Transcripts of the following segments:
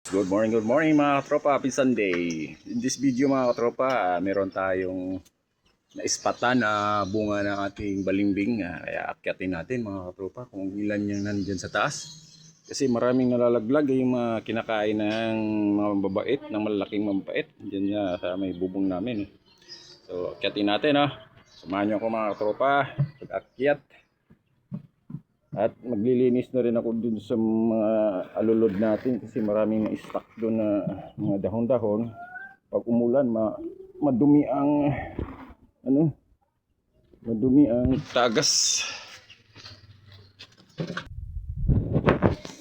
Good morning mga katropa. Happy Sunday. In this video mga katropa, meron tayong naispatan na bunga ng ating balimbing. Kaya akyatin natin mga katropa kung ilan yung nandyan sa taas. Kasi maraming nalalaglag yung mga kinakain ng mga mababait, ng malalaking mababait. Diyan niya sa may bubong namin. So akyatin natin Samahan niyo ako mga katropa pag-akyat. At maglilinis na rin ako dun sa mga alulod natin kasi maraming na-stock doon na mga dahon-dahon. Pag umulan, madumi ang madumi ang tagas.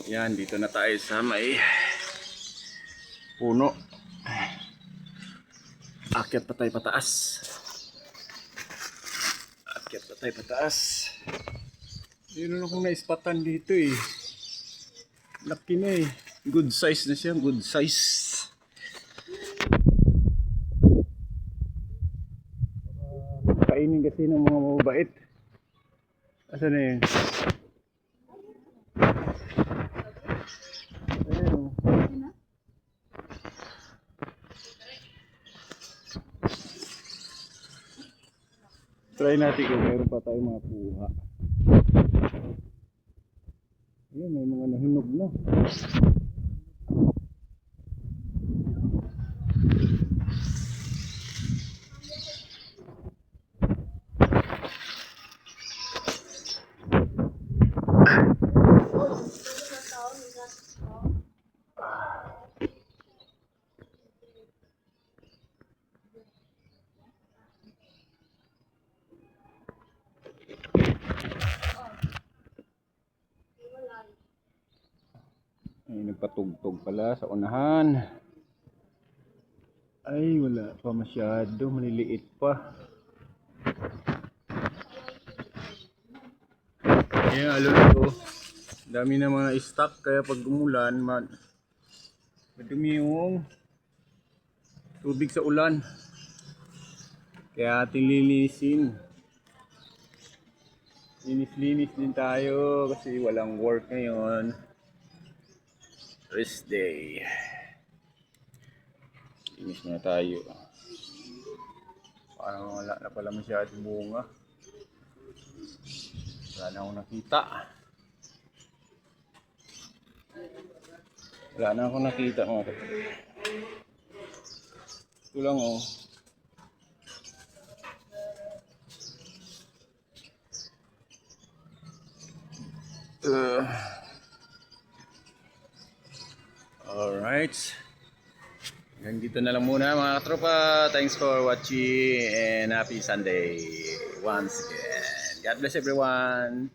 Yan, dito na tayo sa may puno. Akyat pa tayo pataas. Akyat pa tayo pataas. Meron akong naispatan dito Laki na Good size na siya, good size. Kainin kasi ng mga mababait. Asan na yun? Ayun. Try natin kung meron pa tayong mga puha. Ayun, may mga nahinog na. Ay, nagpatugtog pala sa unahan. Ay, wala pa masyado. Maliliit pa. Ayan, alulod dami na mga stock. Kaya pag umulan, madumi yung tubig sa ulan. Kaya ating linisin. Linis-linis din tayo kasi walang work ngayon. Rest day. Linis na tayo. Parang wala na pala masyadong bunga. Wala na akong nakita. Wala na akong nakita mga kapatid. Ito lang Alright. Hanggang dito na lang muna mga katropa. Thanks for watching and happy Sunday once again. God bless everyone.